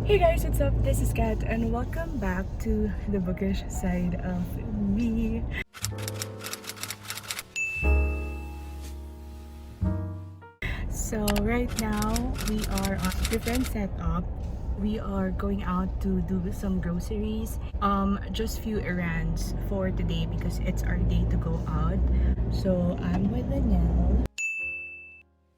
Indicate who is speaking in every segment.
Speaker 1: Hey guys, what's up? This is Kat and welcome back to the bookish side of me. So right now we are on a different setup. We are going out to do some groceries. Just few errands for today because it's our day to go out. So I'm with Danielle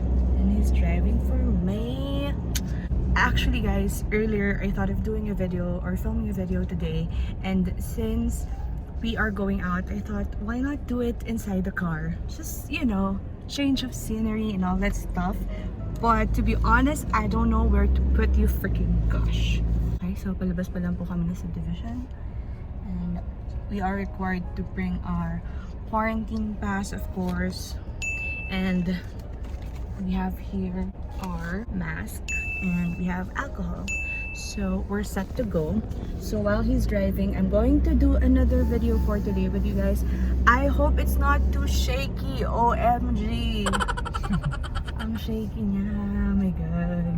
Speaker 1: and he's driving for me. Actually guys, earlier I thought of doing a video or filming a video today, and since we are going out, I thought why not do it inside the car, just change of scenery and all that stuff. But to be honest, I don't know where to put you freaking gosh. Okay, so palabas pa lang po kami na subdivision and we are required to bring our quarantine pass, of course, and we have here our mask and we have alcohol, so we're set to go. So while he's driving, I'm going to do another video for today with you guys. I hope it's not too shaky. OMG. I'm shaky niya, oh my god.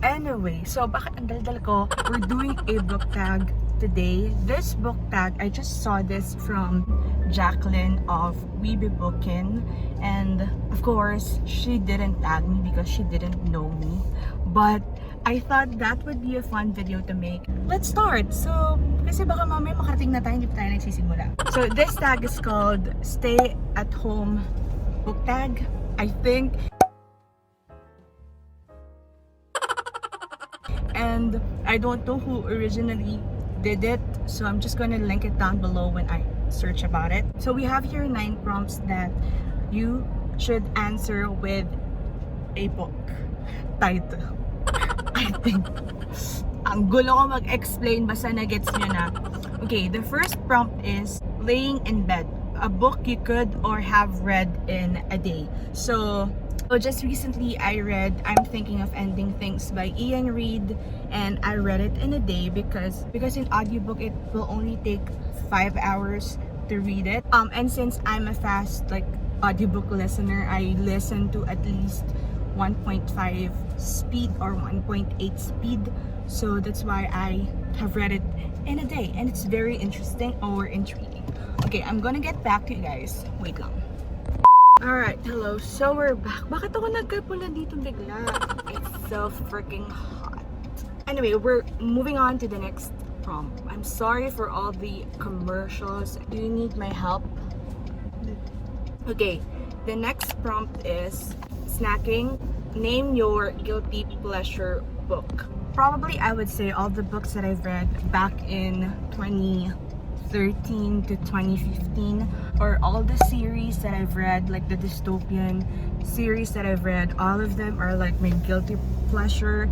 Speaker 1: Anyway, so bakit ang daldal ko? We're doing a book tag today. This book tag, I just saw this from Jacqueline of We Be Bookin', and of course she didn't tag me because she didn't know me, but I thought that would be a fun video to make. Let's start. So kasi baka mamaya makarating na tayo, hindi pa tayo nagsisimula. So this tag is called Stay at Home Book Tag, I think. And I don't know who originally did it, so I'm just gonna link it down below when I search about it. So we have here 9 prompts that you should answer with a book title. I think ang gulo ko mag-explain, basta na-gets nyo na. Okay, the first prompt is laying in bed, a book you could or have read in a day. So just recently I read I'm Thinking of Ending Things by Ian Reid, and I read it in a day because in audiobook it will only take 5 hours to read it. And since I'm a fast audiobook listener, I listen to at least 1.5 speed or 1.8 speed, so that's why I have read it in a day, and it's very interesting or intriguing. Okay, I'm gonna get back to you guys. Wait lang. Alright, hello. So we're back. Bakit ako nagkapula dito bigla? It's so freaking hot. Anyway, we're moving on to the next prompt. I'm sorry for all the commercials. Do you need my help? Okay, the next prompt is snacking. Name your guilty pleasure book. Probably I would say all the books that I've read back in 2013 to 2015, or all the series that I've read, like the dystopian series that I've read, all of them are like my guilty pleasure.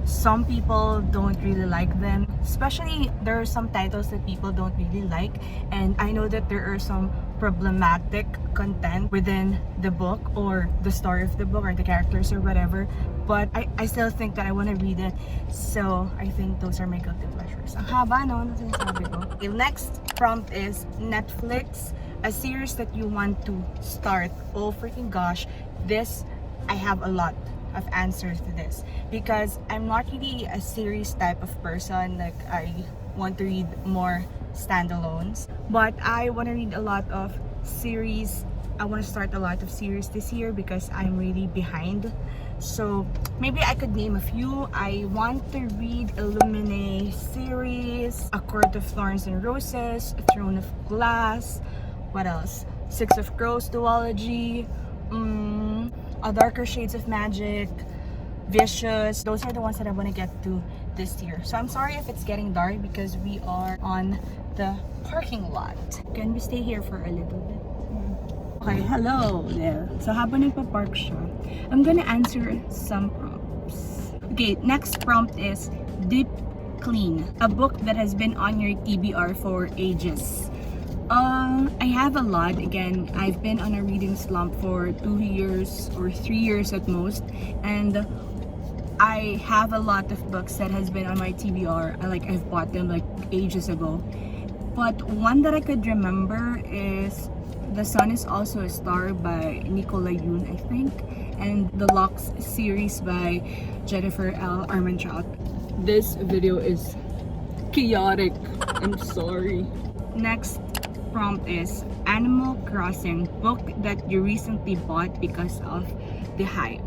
Speaker 1: Some people don't really like them, especially there are some titles that people don't really like, and I know that there are some problematic content within the book or the story of the book or the characters or whatever, but I still think that I want to read it, so I think those are my guilty pleasures. Ang haba, no? Ano sinasabi ko? Okay, next prompt is Netflix, a series that you want to start. Oh freaking gosh, this, I have a lot of answers to this because I'm not really a series type of person. Like, I want to read more standalones, but I want to read a lot of series. I want to start a lot of series this year because I'm really behind. So maybe I could name a few. I want to read Illuminae series, A Court of Thorns and Roses, A Throne of Glass, what else? Six of Crows duology, A Darker Shades of Magic, Vicious. Those are the ones that I want to get to this year. So I'm sorry if it's getting dark because we are on the parking lot. Can we stay here for a little bit? Okay, hello there. So habang nagpa-park siya, I'm gonna answer some prompts. Okay, next prompt is Deep Clean, a book that has been on your TBR for ages. I have a lot. Again, I've been on a reading slump for 2 years or 3 years at most, and I have a lot of books that has been on my TBR. I've bought them like ages ago, but one that I could remember is The Sun Is Also a Star by Nicola Yoon, I think. and the Locks series by Jennifer L. Armentrout. This video is chaotic. I'm sorry. Next prompt is Animal Crossing book that you recently bought because of the hype.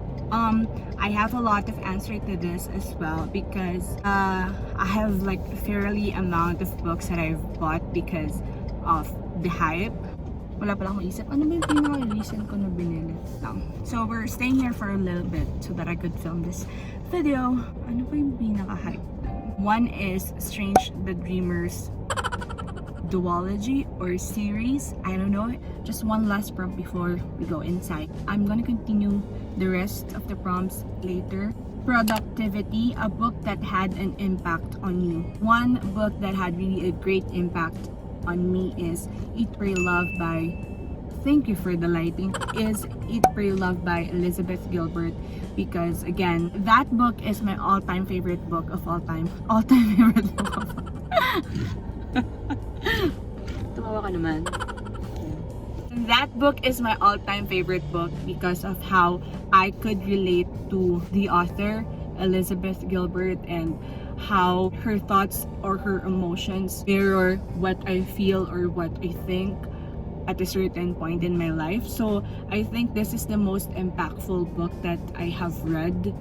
Speaker 1: I have a lot of answer to this as well because I have like a fairly amount of books that I've bought because of the hype. Wala pala akong isip. Ano ba yung pinaka-recent ko na binili? So we're staying here for a little bit so that I could film this video. Ano ba yung pinaka-hype? One is Strange the Dreamer's duology or series. I don't know. Just one last prompt before we go inside. I'm gonna continue the rest of the prompts later. Productivity, a book that had an impact on you. One book that had really a great impact on me is Eat, Pray, Love by, thank you for the lighting, is Eat, Pray, Love by Elizabeth Gilbert, because again, that book is my all-time favorite book of all time. All-time favorite book of all time.
Speaker 2: Tumawa ka naman.
Speaker 1: That book is my all-time favorite book because of how I could relate to the author, Elizabeth Gilbert, and how her thoughts or her emotions mirror what I feel or what I think at a certain point in my life. So I think this is the most impactful book that I have read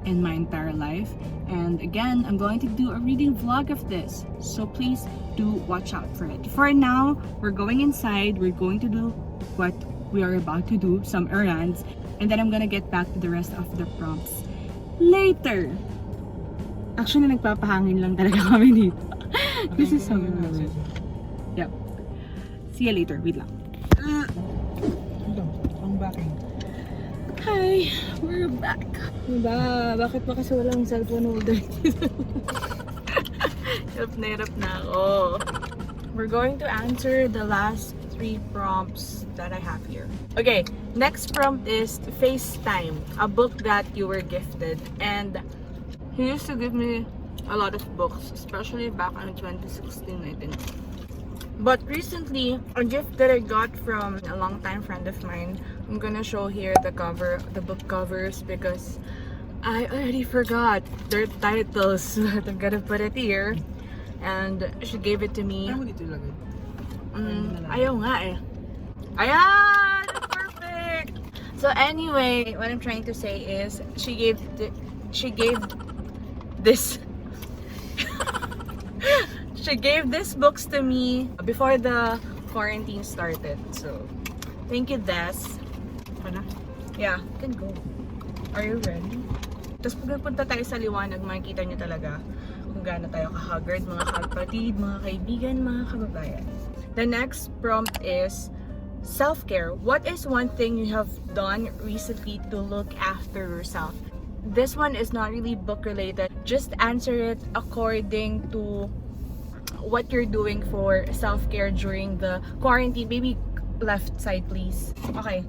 Speaker 1: in my entire life. And again, I'm going to do a reading vlog of this, so please do watch out for it. For now, we're going inside. We're going to do what we are about to do, some errands, and then I'm gonna get back to the rest of the prompts later. Actually, nagpapahangin lang talaga kami dito. This is so weird. Yep. See you later. Wait lang.
Speaker 2: Ang backing.
Speaker 1: Hi, we're back. Diba? Bakit ba kasi walang cellphone holder dito? Hirap na ako. We're going to answer the last 3 prompts that I have here. Okay, next prompt is FaceTime, a book that you were gifted. And he used to give me a lot of books, especially back in 2016, I think. But recently, a gift that I got from a longtime friend of mine, I'm gonna show here the cover, the book covers, because I already forgot their titles. I'm gonna put it here. And she gave it to me.
Speaker 2: Ayaw mo dito ilagay?
Speaker 1: Ayaw nga eh. Ayan! Perfect! So anyway, what I'm trying to say is, she gave this she gave this books to me before the quarantine started. So thank you, Des. Ano? Yeah, you can go. Are you ready? Tapos pag nagpunta tayo sa liwanag, makikita niyo talaga kung gaano tayo ka-haggard, mga kapatid, mga kaibigan, mga kababayan. The next prompt is self-care. What is one thing you have done recently to look after yourself? This one is not really book related. Just answer it according to what you're doing for self-care during the quarantine. Maybe left side, please. Okay.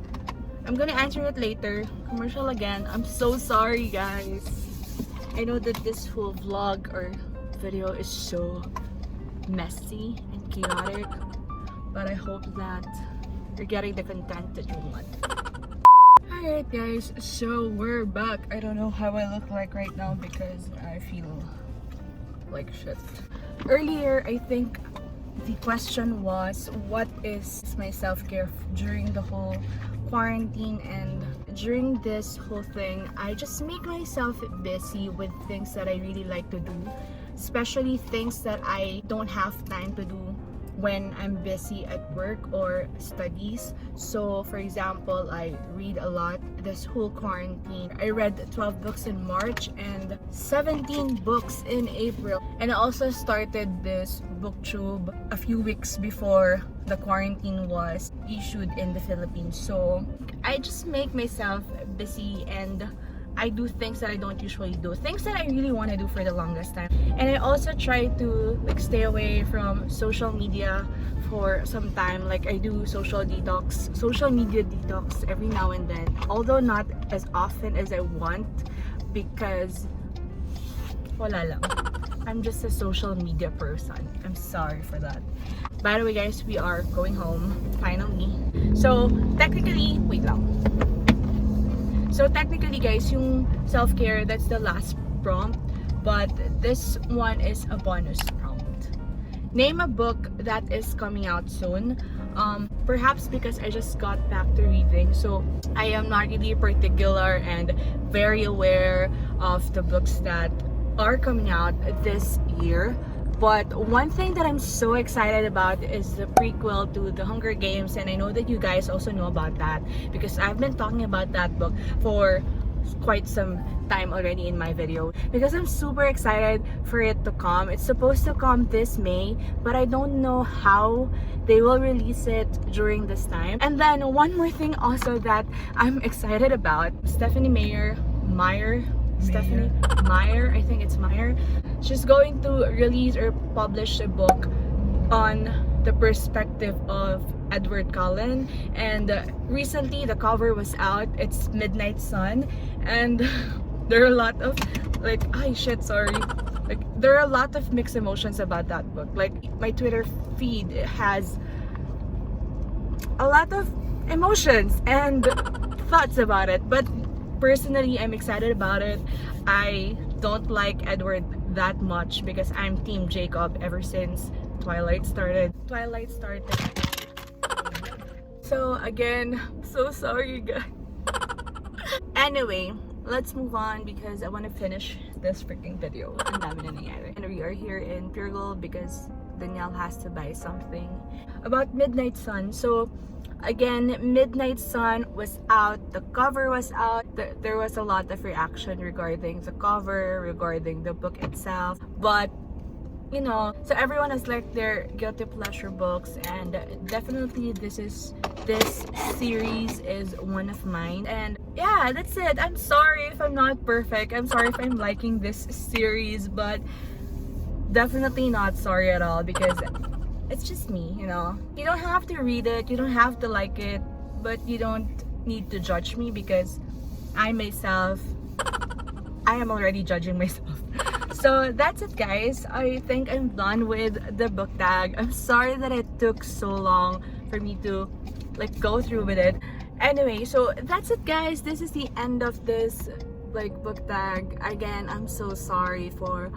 Speaker 1: I'm gonna answer it later. Commercial again. I'm so sorry, guys. I know that this whole vlog or video is so messy and chaotic, but I hope that you're getting the content that you want. Alright guys, so we're back. I don't know how I look like right now because I feel like shit. Earlier, I think the question was, what is my self-care during the whole quarantine? And during this whole thing, I just make myself busy with things that I really like to do, especially things that I don't have time to do when I'm busy at work or studies. So for example, I read a lot this whole quarantine. I read 12 books in March and 17 books in April. And I also started this booktube a few weeks before the quarantine was issued in the Philippines. So I just make myself busy and I do things that I don't usually do, things that I really want to do for the longest time. And I also try to stay away from social media for some time. Like I do social media detox every now and then, although not as often as I want, because wala lang. I'm just a social media person. I'm sorry for that. By the way guys, we are going home finally. So technically, wait lang. So technically guys, yung self-care, that's the last prompt, but this one is a bonus prompt. Name a book that is coming out soon. Perhaps because I just got back to reading, so I am not really particular and very aware of the books that are coming out this year. But one thing that I'm so excited about is the prequel to The Hunger Games, and I know that you guys also know about that because I've been talking about that book for quite some time already in my video because I'm super excited for it to come. It's supposed to come this May, but I don't know how they will release it during this time. And then one more thing also that I'm excited about, Stephanie Meyer, Stephanie Meyer, I think it's Meyer. She's going to release or publish a book on the perspective of Edward Cullen, and recently the cover was out. It's Midnight Sun, and there are a lot of like there are a lot of mixed emotions about that book. Like my Twitter feed has a lot of emotions and thoughts about it, but personally I'm excited about it. I don't like Edward that much because I'm team Jacob ever since Twilight started. So again, so sorry guys. Anyway, let's move on because I want to finish this freaking video. Ang dami na nangyari. And we are here in Pure Gold because Danielle has to buy something. About Midnight Sun. So again, Midnight Sun was out, the cover was out. There was a lot of reaction regarding the cover, regarding the book itself, but you know, so everyone has like their guilty pleasure books, and definitely this series is one of mine. And yeah, that's it. I'm sorry if I'm not perfect, I'm sorry if I'm liking this series, but definitely not sorry at all because it's just me, you know. You don't have to read it, you don't have to like it, but you don't need to judge me because I myself, I am already judging myself. So that's it guys. I think I'm done with the book tag. I'm sorry that it took so long for me to like go through with it. Anyway, so that's it guys. This is the end of this like book tag. Again, I'm so sorry for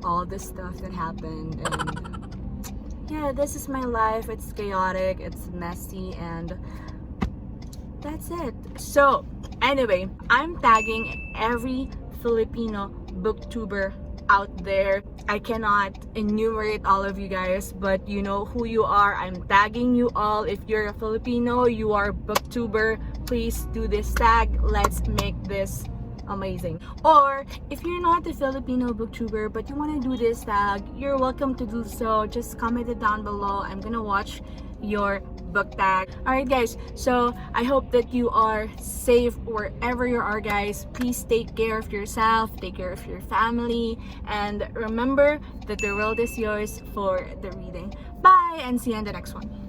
Speaker 1: all the stuff that happened, and yeah, this is my life. It's chaotic, it's messy, and that's it. So anyway, I'm tagging every Filipino booktuber out there. I cannot enumerate all of you guys, but you know who you are. I'm tagging you all. If you're a Filipino, you are a booktuber, please do this tag. Let's make this amazing. Or if you're not a Filipino booktuber but you want to do this tag, you're welcome to do so. Just comment it down below. I'm gonna watch your book tag. Alright guys, so I hope that you are safe wherever you are guys. Please take care of yourself, take care of your family, and remember that the world is yours for the reading. Bye and see you in the next one.